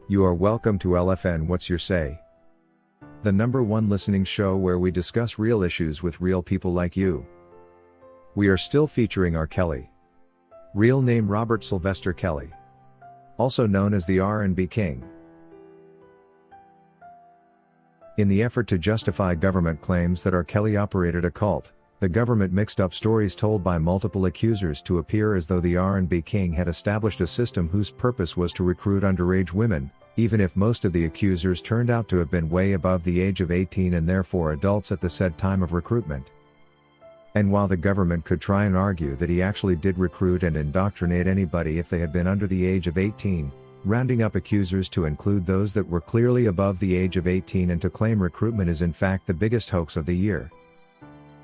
You are welcome to LFN What's Your Say? The #1 listening show where we discuss real issues with real people like you. We are still featuring R. Kelly. Real name Robert Sylvester Kelly. Also known as the R&B King. In the effort to justify government claims that R. Kelly operated a cult, the government mixed up stories told by multiple accusers to appear as though the R&B King had established a system whose purpose was to recruit underage women, even if most of the accusers turned out to have been way above the age of 18 and therefore adults at the said time of recruitment. And while the government could try and argue that he actually did recruit and indoctrinate anybody if they had been under the age of 18, rounding up accusers to include those that were clearly above the age of 18 and to claim recruitment is in fact the biggest hoax of the year.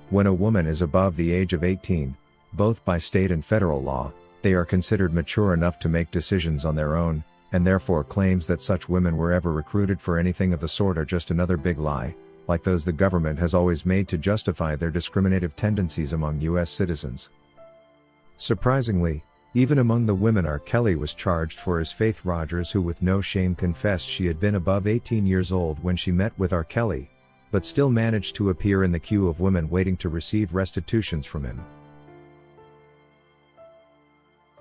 When a woman is above the age of 18, both by state and federal law, they are considered mature enough to make decisions on their own, and therefore claims that such women were ever recruited for anything of the sort are just another big lie, like those the government has always made to justify their discriminative tendencies among U.S. citizens. Surprisingly, even among the women R. Kelly was charged for is Faith Rogers, who with no shame confessed she had been above 18 years old when she met with R. Kelly, but still managed to appear in the queue of women waiting to receive restitutions from him.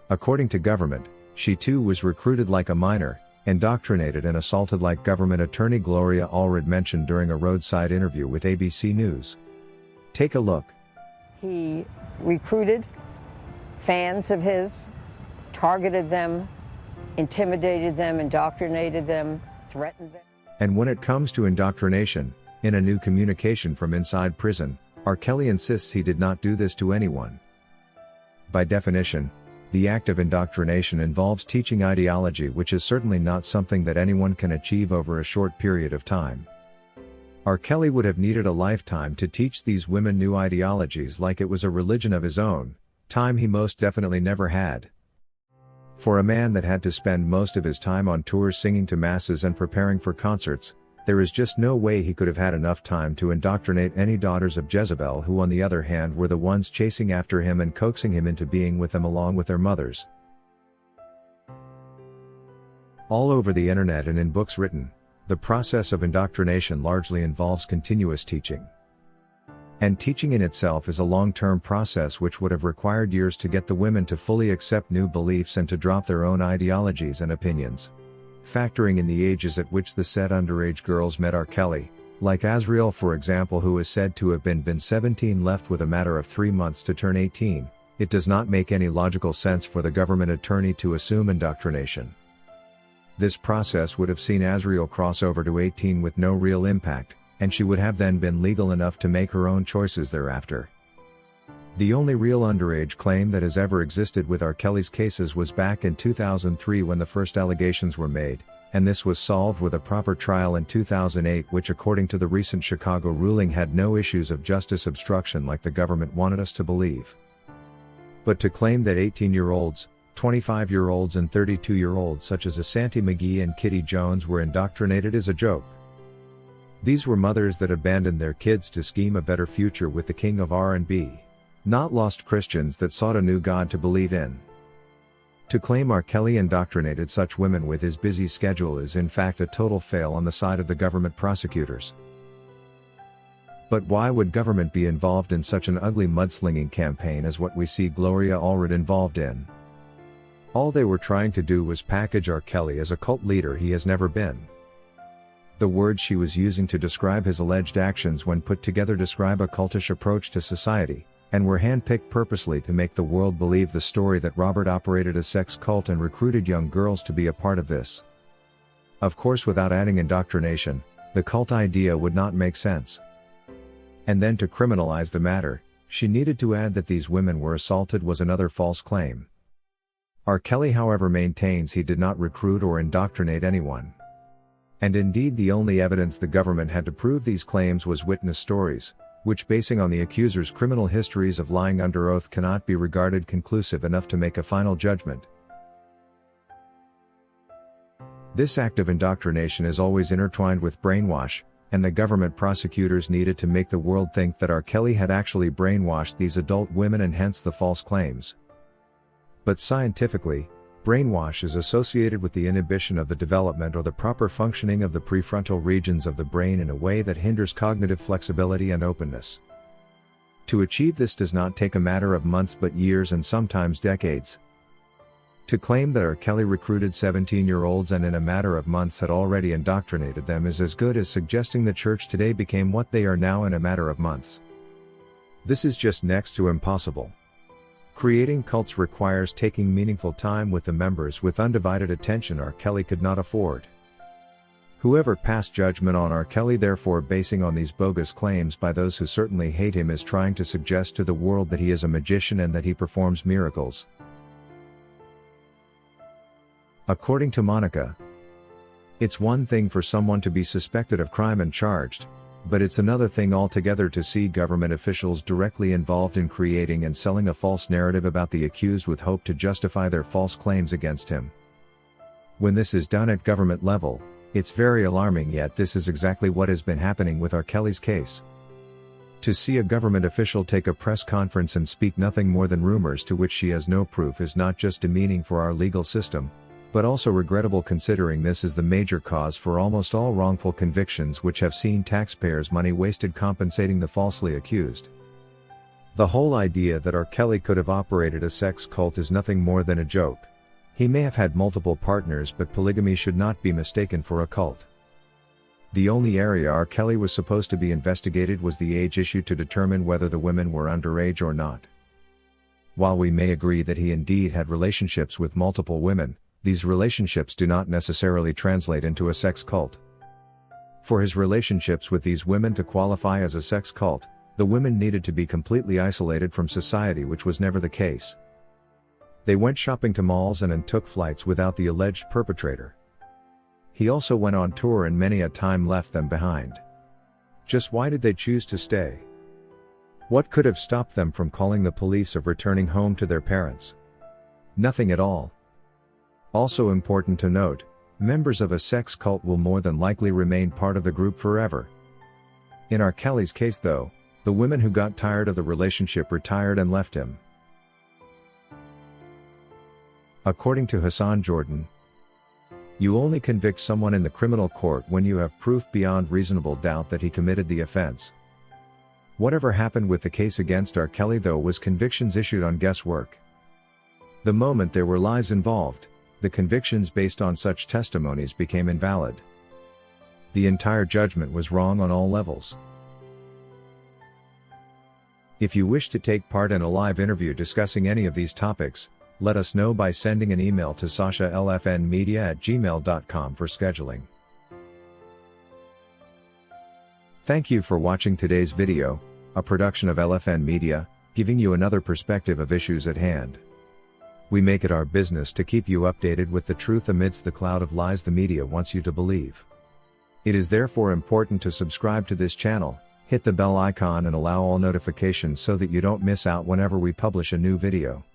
According to government, she too was recruited like a minor, indoctrinated and assaulted like government attorney Gloria Allred mentioned during a roadside interview with ABC News. Take a look. He recruited fans of his, targeted them, intimidated them, indoctrinated them, threatened them. And when it comes to indoctrination, in a new communication from inside prison, R. Kelly insists he did not do this to anyone. By definition, the act of indoctrination involves teaching ideology, which is certainly not something that anyone can achieve over a short period of time. R. Kelly would have needed a lifetime to teach these women new ideologies like it was a religion of his own, time he most definitely never had. For a man that had to spend most of his time on tours singing to masses and preparing for concerts, there is just no way he could have had enough time to indoctrinate any daughters of Jezebel, who on the other hand were the ones chasing after him and coaxing him into being with them along with their mothers. All over the internet and in books written, the process of indoctrination largely involves continuous teaching. And teaching in itself is a long-term process which would have required years to get the women to fully accept new beliefs and to drop their own ideologies and opinions. Factoring in the ages at which the said underage girls met R. Kelly, like Azriel for example, who is said to have been 17 left with a matter of 3 months to turn 18, it does not make any logical sense for the government attorney to assume indoctrination. This process would have seen Azriel cross over to 18 with no real impact, and she would have then been legal enough to make her own choices thereafter. The only real underage claim that has ever existed with R. Kelly's cases was back in 2003 when the first allegations were made, and this was solved with a proper trial in 2008, which according to the recent Chicago ruling had no issues of justice obstruction like the government wanted us to believe. But to claim that 18-year-olds, 25-year-olds and 32-year-olds such as Asante McGee and Kitty Jones were indoctrinated is a joke. These were mothers that abandoned their kids to scheme a better future with the king of R&B. Not lost Christians that sought a new God to believe in. To claim R. Kelly indoctrinated such women with his busy schedule is in fact a total fail on the side of the government prosecutors. But why would government be involved in such an ugly mudslinging campaign as what we see Gloria Allred involved in? All they were trying to do was package R. Kelly as a cult leader he has never been. The words she was using to describe his alleged actions when put together describe a cultish approach to society, and were handpicked purposely to make the world believe the story that Robert operated a sex cult and recruited young girls to be a part of this. Of course, without adding indoctrination, the cult idea would not make sense. And then to criminalize the matter, she needed to add that these women were assaulted was another false claim. R. Kelly however maintains he did not recruit or indoctrinate anyone. And indeed the only evidence the government had to prove these claims was witness stories, which basing on the accuser's criminal histories of lying under oath cannot be regarded conclusive enough to make a final judgment. This act of indoctrination is always intertwined with brainwash, and the government prosecutors needed to make the world think that R. Kelly had actually brainwashed these adult women and hence the false claims. But scientifically, Brainwash is associated with the inhibition of the development or the proper functioning of the prefrontal regions of the brain in a way that hinders cognitive flexibility and openness. To achieve this does not take a matter of months but years and sometimes decades. To claim that R. Kelly recruited 17-year-olds and in a matter of months had already indoctrinated them is as good as suggesting the church today became what they are now in a matter of months. This is just next to impossible. Creating cults requires taking meaningful time with the members with undivided attention R. Kelly could not afford. Whoever passed judgment on R. Kelly therefore basing on these bogus claims by those who certainly hate him is trying to suggest to the world that he is a magician and that he performs miracles. According to Monica, it's one thing for someone to be suspected of crime and charged, but it's another thing altogether to see government officials directly involved in creating and selling a false narrative about the accused with hope to justify their false claims against him. When this is done at government level, it's very alarming, yet this is exactly what has been happening with R. Kelly's case. To see a government official take a press conference and speak nothing more than rumors to which she has no proof is not just demeaning for our legal system, but also regrettable considering this is the major cause for almost all wrongful convictions which have seen taxpayers' money wasted compensating the falsely accused. The whole idea that R. Kelly could have operated a sex cult is nothing more than a joke. He may have had multiple partners, but polygamy should not be mistaken for a cult. The only area R. Kelly was supposed to be investigated was the age issue to determine whether the women were underage or not. While we may agree that he indeed had relationships with multiple women, these relationships do not necessarily translate into a sex cult. For his relationships with these women to qualify as a sex cult, the women needed to be completely isolated from society, which was never the case. They went shopping to malls and took flights without the alleged perpetrator. He also went on tour and many a time left them behind. Just why did they choose to stay? What could have stopped them from calling the police or returning home to their parents? Nothing at all. Also important to note, members of a sex cult will more than likely remain part of the group forever. In R. Kelly's case though, the women who got tired of the relationship retired and left him. According to Hassan Jordan, you only convict someone in the criminal court when you have proof beyond reasonable doubt that he committed the offense. Whatever happened with the case against R. Kelly though was convictions issued on guesswork. The moment there were lies involved, the convictions based on such testimonies became invalid. The entire judgment was wrong on all levels. If you wish to take part in a live interview discussing any of these topics, let us know by sending an email to sashalfnmedia@gmail.com for scheduling. Thank you for watching today's video, a production of LFN Media, giving you another perspective of issues at hand. We make it our business to keep you updated with the truth amidst the cloud of lies the media wants you to believe. It is therefore important to subscribe to this channel, hit the bell icon and allow all notifications so that you don't miss out whenever we publish a new video.